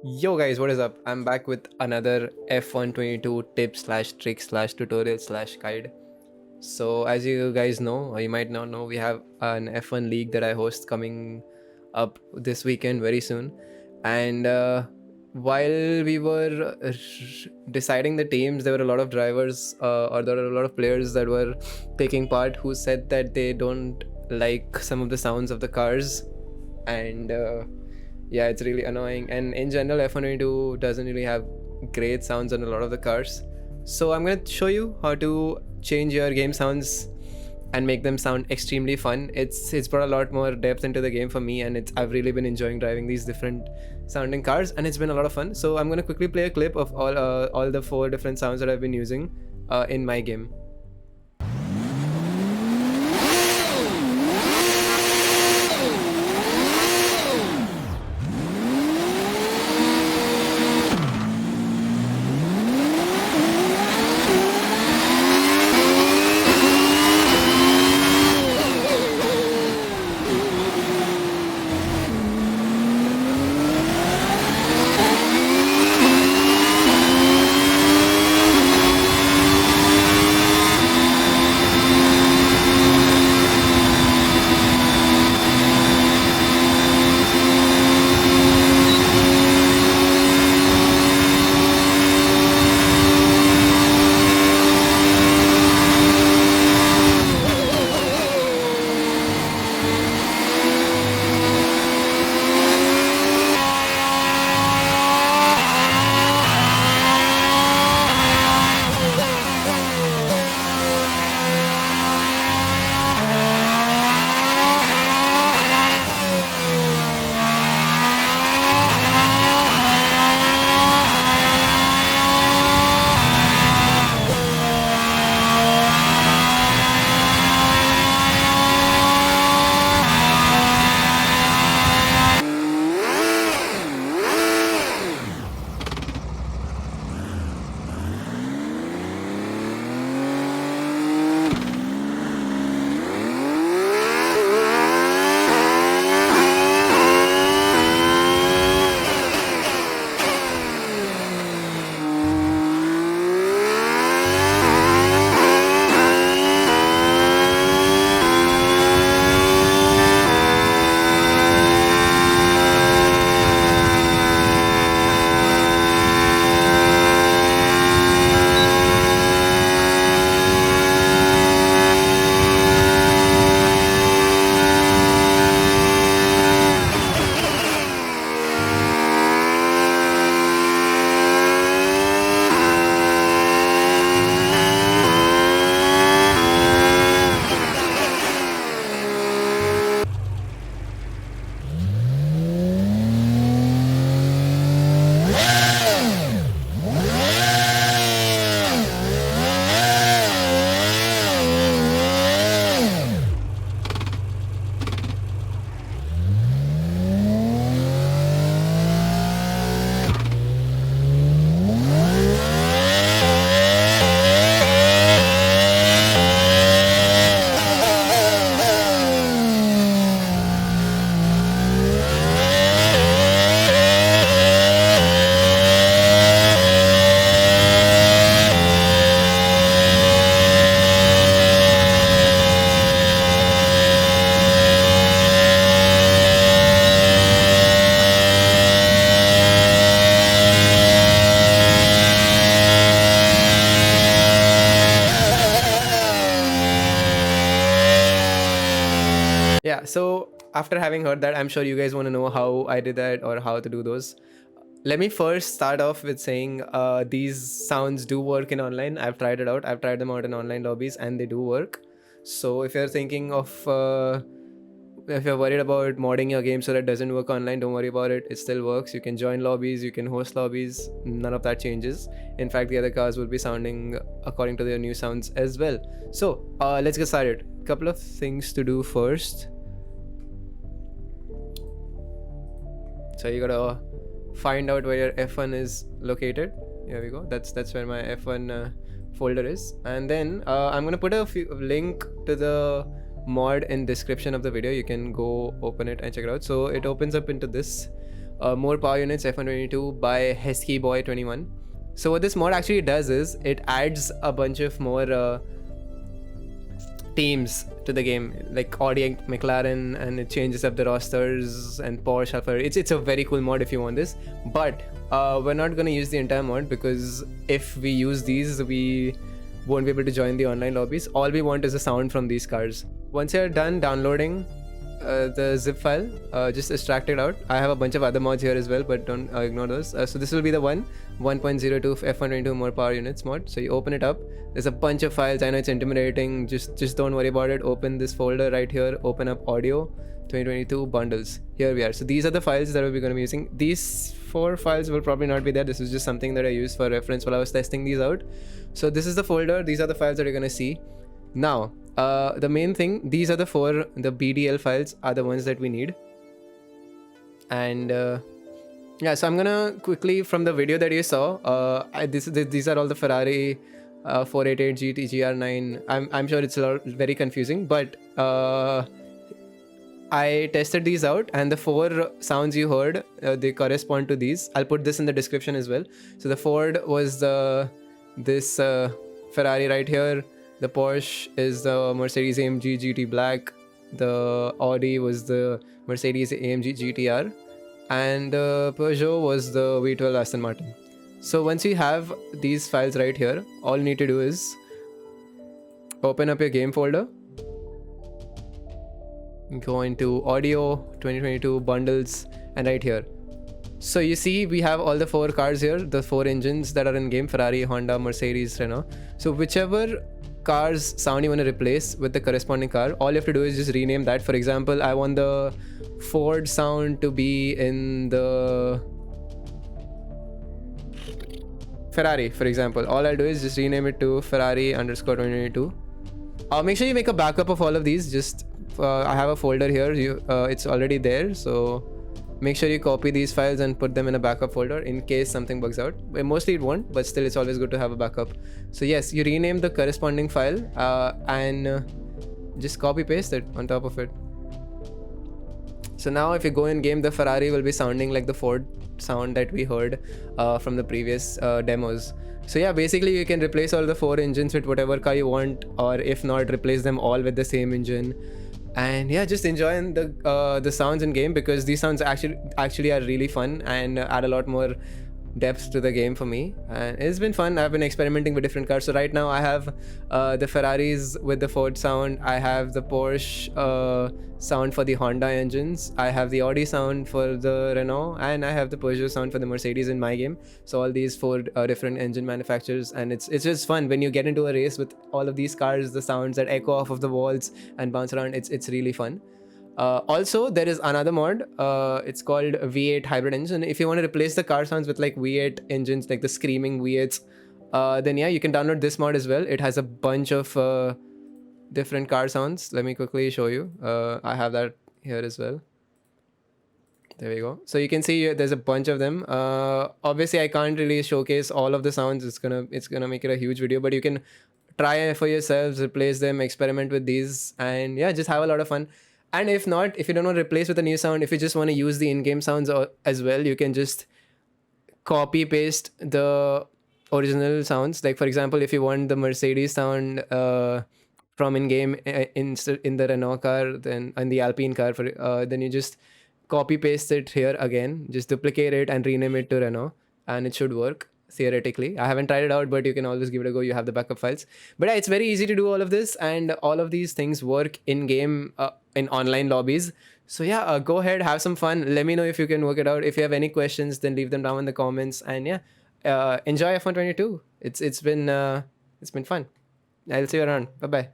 Yo guys, what is up? I'm back with another F122 tip slash trick slash tutorial slash guide. So as you guys know, or you might not know, we have an F1 league that I host coming up this weekend very soon. And while we were deciding the teams, there were a lot of drivers or there were a lot of players that were taking part who said that they don't like some of the sounds of the cars. And yeah, it's really annoying, and in general F122 doesn't really have great sounds on a lot of the cars. So I'm going to show you how to change your game sounds and make them sound extremely fun. It's brought a lot more depth into the game for me, and I've really been enjoying driving these different sounding cars, and it's been a lot of fun. So I'm going to quickly play a clip of all the four different sounds that I've been using in my game. Yeah, so after having heard that, I'm sure you guys want to know how I did that or how to do those. Let me first start off with saying these sounds do work in online. I've tried it out. I've tried them out in online lobbies and they do work. So if you're thinking of, if you're worried about modding your game so that it doesn't work online, don't worry about it. It still works. You can join lobbies, you can host lobbies. None of that changes. In fact, the other cars will be sounding according to their new sounds as well. So let's get started. Couple of things to do first. So you gotta find out where your F1 is located. Here we go. That's where my F1 folder is. And then I'm gonna put a link to the mod in description of the video. You can go open it and check it out. So it opens up into this More Power Units F122 by Hesky Boy 21. So what this mod actually does is it adds a bunch of more teams to the game, like Audi and McLaren, and it changes up the rosters and Porsche Alpha. It's a very cool mod if you want this, but we're not gonna use the entire mod because if we use these, we won't be able to join the online lobbies. All we want is the sound from these cars. Once you're done downloading the zip file, just extract it out. I have a bunch of other mods here as well, but don't ignore those. So this will be the 1.02 F122 more power units mod. So you open it up. There's a bunch of files. I know it's intimidating. Just don't worry about it. Open this folder right here. Open up audio 2022 bundles. Here we are. So these are the files that we're going to be using. These 4 files will probably not be there. This is just something that I used for reference while I was testing these out. So this is the folder. These are the files that you're going to see. Now, the main thing, these are the BDL files are the ones that we need. And yeah, so I'm gonna quickly, from the video that you saw, these are all the Ferrari 488 GT GR9. I'm sure it's very confusing, but I tested these out, and the 4 sounds you heard, they correspond to these. I'll put this in the description as well. So the Ford was this Ferrari right here. The Porsche is the Mercedes AMG GT Black. The Audi was the Mercedes AMG GTR. And the Peugeot was the V12 Aston Martin. So once you have these files right here, all you need to do is open up your game folder. Go into Audio 2022 Bundles, and right here. So you see we have all the 4 cars here, the 4 engines that are in game: Ferrari, Honda, Mercedes, Renault. So whichever car's sound you want to replace with the corresponding car, all you have to do is just rename that. For example, I want the Ford sound to be in the Ferrari, for example. All I'll do is just rename it to Ferrari _ 2022. Make sure you make a backup of all of these. Just I have a folder here, it's already there, so make sure you copy these files and put them in a backup folder in case something bugs out. Mostly it won't, but still it's always good to have a backup. So yes, you rename the corresponding file and just copy paste it on top of it. So now if you go in game, the Ferrari will be sounding like the Ford sound that we heard from the previous demos. So yeah, basically you can replace all the 4 engines with whatever car you want, or if not, replace them all with the same engine. And yeah, just enjoying the sounds in game, because these sounds actually are really fun and add a lot more depth to the game for me, and it's been fun. I've been experimenting with different cars. So right now I have the Ferraris with the Ford sound, I have the Porsche sound for the Honda engines, I have the Audi sound for the Renault, and I have the Peugeot sound for the Mercedes in my game. So all these 4 different engine manufacturers, and it's just fun when you get into a race with all of these cars, the sounds that echo off of the walls and bounce around. It's really fun. Also, there is another mod, it's called V8 hybrid engine. If you want to replace the car sounds with like V8 engines, like the screaming V8s, then yeah, you can download this mod as well. It has a bunch of different car sounds. Let me quickly show you. I have that here as well. There we go. So you can see there's a bunch of them. Obviously I can't really showcase all of the sounds. It's gonna make it a huge video, but you can try for yourselves, replace them, experiment with these, and yeah, just have a lot of fun. And if not, if you don't want to replace with a new sound, if you just want to use the in-game sounds as well, you can just copy paste the original sounds. Like for example, if you want the Mercedes sound from in-game in the Renault car, then in the Alpine car, then you just copy paste it here again, just duplicate it and rename it to Renault, and it should work. Theoretically, I haven't tried it out, but you can always give it a go. You have the backup files. But yeah, it's very easy to do all of this, and all of these things work in game in online lobbies. So yeah, go ahead, have some fun. Let me know if you can work it out. If you have any questions, then leave them down in the comments. And yeah, enjoy F122. It's been fun. I'll see you around. Bye bye.